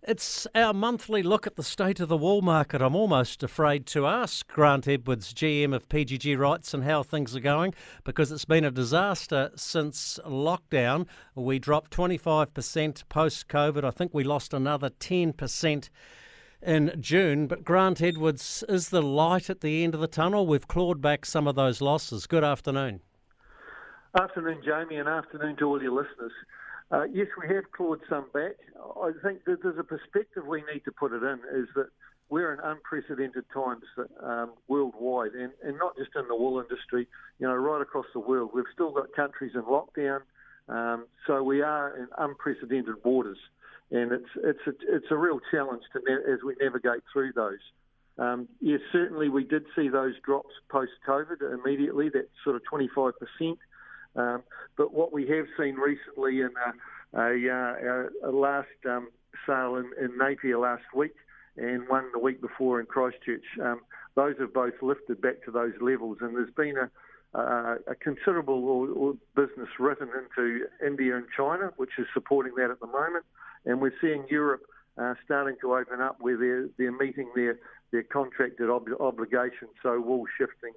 It's our monthly look at the state of the wool market. I'm almost afraid to ask Grant Edwards, GM of PGG Wrights, and how things are going, because it's been a disaster since lockdown. We dropped 25% post-COVID. I think we lost another 10% in June. But Grant Edwards, is the light at the end of the tunnel? We've clawed back some of those losses. Good afternoon. Afternoon, Jamie, and afternoon to all your listeners. Yes, we have clawed some back. I think that there's a perspective we need to put it in, is that we're in unprecedented times worldwide, and not just in the wool industry, right across the world. We've still got countries in lockdown, so we are in unprecedented waters, and it's a real challenge as we navigate through those. Yes, certainly we did see those drops post-COVID immediately, that sort of 25%. But what we have seen recently in a last sale in Napier last week and one the week before in Christchurch, those have both lifted back to those levels. And there's been a considerable business written into India and China, which is supporting that at the moment. And we're seeing Europe starting to open up where they're meeting their contracted obligations, so wool shifting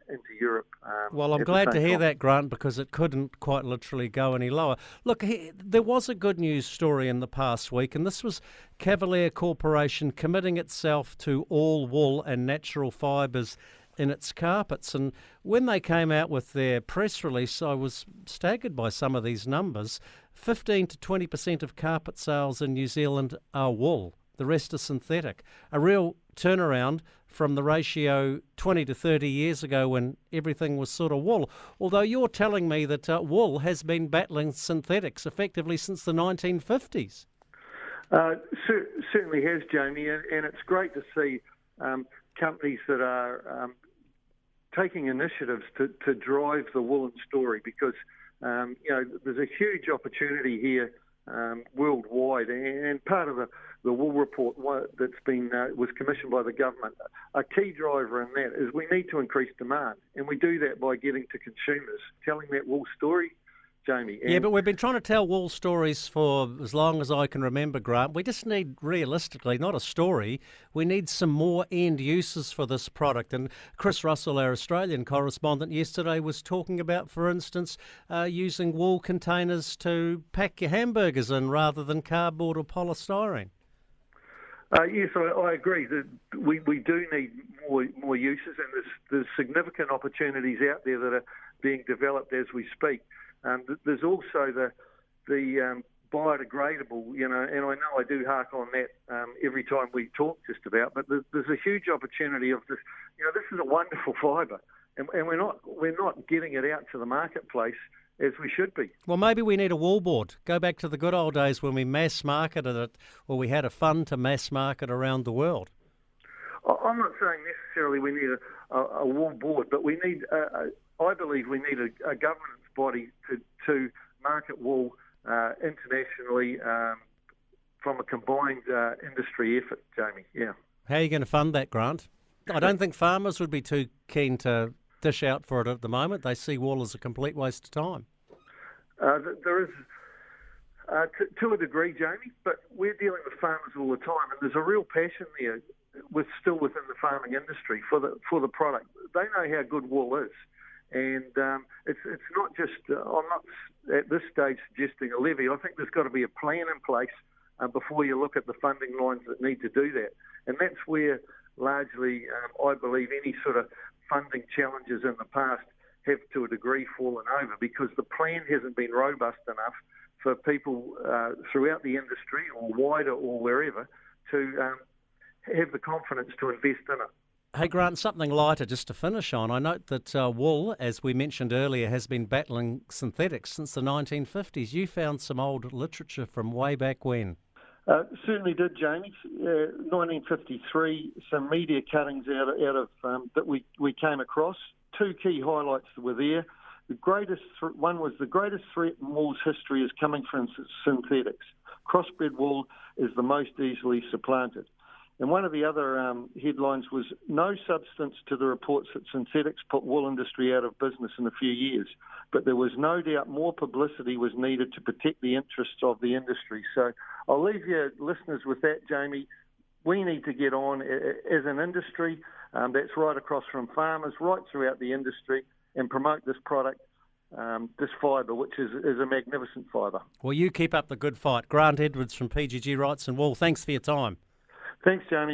into Europe. Well, I'm glad to hear that, Grant, because it couldn't quite literally go any lower. Look, there was a good news story in the past week, and this was Cavalier Corporation committing itself to all wool and natural fibres in its carpets. And when they came out with their press release, I was staggered by some of these numbers. 15 to 20% of carpet sales in New Zealand are wool. The rest are synthetic. A real turnaround from the ratio 20 to 30 years ago when everything was sort of wool. Although you're telling me that wool has been battling synthetics effectively since the 1950s. Certainly has, Jamie, and it's great to see companies that are taking initiatives to drive the woolen story, because there's a huge opportunity here worldwide, and part of the wool report that's been was commissioned by the government. A key driver in that is we need to increase demand, and we do that by getting to consumers, telling that wool story, Jamie. Yeah, but we've been trying to tell wool stories for as long as I can remember, Grant. We just need, realistically, not a story, we need some more end uses for this product. And Chris Russell, our Australian correspondent, yesterday was talking about, for instance, using wool containers to pack your hamburgers in rather than cardboard or polystyrene. Yes, I agree that we do need more uses, and there's significant opportunities out there that are being developed as we speak. There's also the biodegradable, and I know I do hark on that every time we talk just about, but there's a huge opportunity of this. This is a wonderful fibre, and we're not getting it out to the marketplace as we should be. Well, maybe we need a wool board. Go back to the good old days when we mass marketed it, or we had a fund to mass market around the world. I'm not saying necessarily we need a wool board, but we need, I believe we need a governance body to market wool internationally from a combined industry effort, Jamie. Yeah. How are you going to fund that, Grant? I don't think farmers would be too keen to dish out for it at the moment. They see wool as a complete waste of time. There is, to a degree, Jamie, but we're dealing with farmers all the time, and there's a real passion there still within the farming industry for the product. They know how good wool is. And it's not just, I'm not at this stage suggesting a levy. I think there's got to be a plan in place before you look at the funding lines that need to do that. And that's where largely, I believe, any sort of funding challenges in the past have to a degree fallen over, because the plan hasn't been robust enough for people throughout the industry or wider or wherever to have the confidence to invest in it. Hey, Grant, something lighter just to finish on. I note that wool, as we mentioned earlier, has been battling synthetics since the 1950s. You found some old literature from way back when. Certainly did, Jamie. 1953, some media cuttings out of that we came across. Two key highlights were there. One was the greatest threat in wool's history is coming from synthetics. Crossbred wool is the most easily supplanted. And one of the other headlines was no substance to the reports that synthetics put wool industry out of business in a few years, but there was no doubt more publicity was needed to protect the interests of the industry. So I'll leave your listeners with that, Jamie. We need to get on as an industry, that's right across from farmers, right throughout the industry, and promote this product, this fibre, which is a magnificent fibre. Well, you keep up the good fight. Grant Edwards from PGG Wrights and Wool, thanks for your time. Thanks, Jamie.